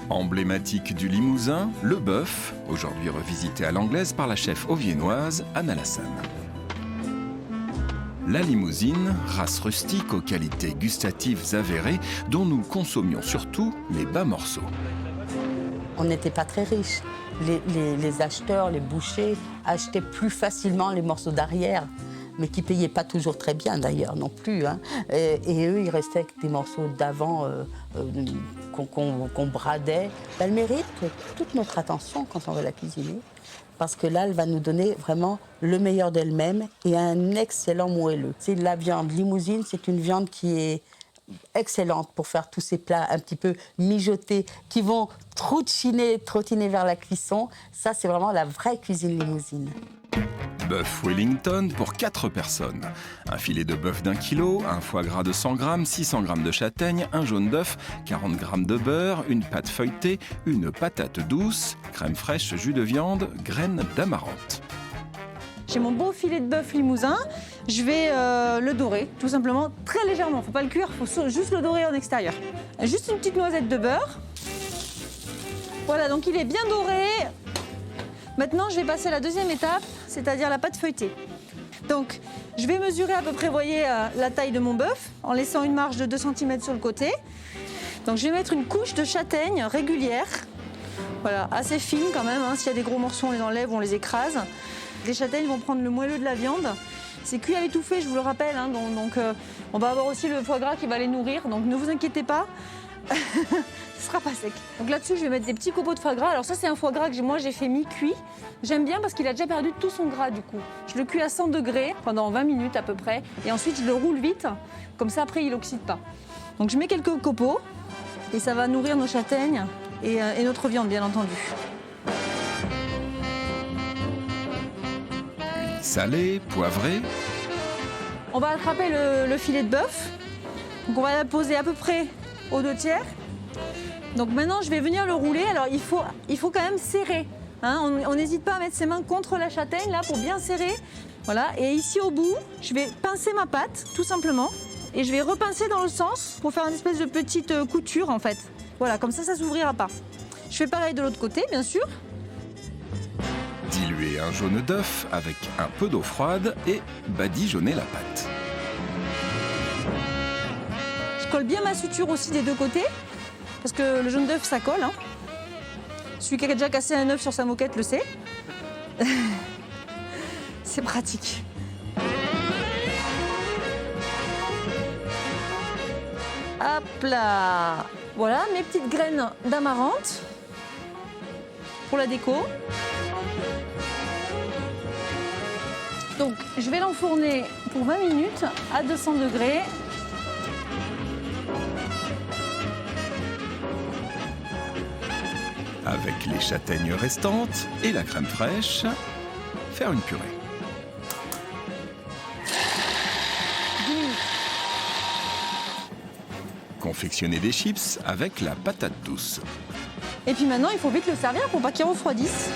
Emblématique du Limousin, le bœuf, aujourd'hui revisité à l'anglaise par la chef auviennoise Anna Lassagne. La Limousine, race rustique aux qualités gustatives avérées, dont nous consommions surtout les bas morceaux. On n'était pas très riches. Les acheteurs, les bouchers achetaient plus facilement les morceaux d'arrière, mais qui ne payaient pas toujours très bien d'ailleurs non plus. Hein. Et eux, ils restaient avec des morceaux d'avant qu'on bradait. Elle mérite toute notre attention quand on veut la cuisiner, parce que là, elle va nous donner vraiment le meilleur d'elle-même et un excellent moelleux. C'est de la viande limousine, c'est une viande qui est excellente pour faire tous ces plats un petit peu mijotés qui vont trottiner vers la cuisson. Ça, c'est vraiment la vraie cuisine limousine. Bœuf Wellington pour 4 personnes. Un filet de bœuf d'1 kg, un foie gras de 100 g, 600 g de châtaigne, un jaune d'œuf, 40 g de beurre, une pâte feuilletée, une patate douce, crème fraîche, jus de viande, graines d'amarante. J'ai mon beau filet de bœuf limousin. Je vais le dorer, tout simplement, très légèrement. Il ne faut pas le cuire, il faut juste le dorer en extérieur. Juste une petite noisette de beurre. Voilà, donc il est bien doré. Maintenant, je vais passer à la deuxième étape, c'est-à-dire la pâte feuilletée. Donc, je vais mesurer à peu près, voyez, la taille de mon bœuf, en laissant une marge de 2 cm sur le côté. Donc, je vais mettre une couche de châtaigne régulière. Voilà, assez fine quand même. Hein. S'il y a des gros morceaux, on les enlève, on les écrase. Les châtaignes vont prendre le moelleux de la viande. C'est cuit à l'étouffée, je vous le rappelle. Hein. Donc, on va avoir aussi le foie gras qui va les nourrir. Donc, ne vous inquiétez pas. Ce sera pas sec. Donc là-dessus, je vais mettre des petits copeaux de foie gras. Alors ça, c'est un foie gras que moi, j'ai fait mi-cuit. J'aime bien parce qu'il a déjà perdu tout son gras du coup. Je le cuis à 100 degrés pendant 20 minutes à peu près. Et ensuite, je le roule vite. Comme ça, après, il n'oxyde pas. Donc je mets quelques copeaux. Et ça va nourrir nos châtaignes et notre viande, bien entendu. Huile salée, poivrée. On va attraper le filet de bœuf. Donc on va la poser à peu près aux 2/3. Donc maintenant, je vais venir le rouler. Alors, il faut quand même serrer. Hein. On n'hésite pas à mettre ses mains contre la châtaigne, là, pour bien serrer. Voilà. Et ici, au bout, je vais pincer ma pâte, tout simplement. Et je vais repincer dans le sens pour faire une espèce de petite couture, en fait. Voilà, comme ça ne s'ouvrira pas. Je fais pareil de l'autre côté, bien sûr. Diluer un jaune d'œuf avec un peu d'eau froide et badigeonner la pâte. Je colle bien ma suture aussi des deux côtés. Parce que le jaune d'œuf, ça colle. Hein. Celui qui a déjà cassé un œuf sur sa moquette le sait. C'est pratique. Hop là. Voilà, mes petites graines d'amarante pour la déco. Donc, je vais l'enfourner pour 20 minutes à 200 degrés. Avec les châtaignes restantes et la crème fraîche, faire une purée. Confectionner des chips avec la patate douce. Et puis maintenant, il faut vite le servir pour pas qu'il refroidisse.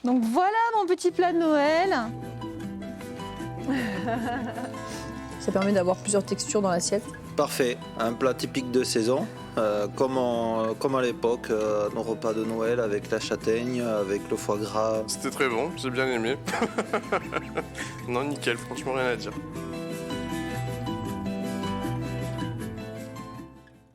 Donc voilà mon petit plat de Noël. Ça permet d'avoir plusieurs textures dans l'assiette. Parfait, un plat typique de saison, comme à l'époque, nos repas de Noël avec la châtaigne, avec le foie gras. C'était très bon, j'ai bien aimé. Non, nickel, franchement rien à dire.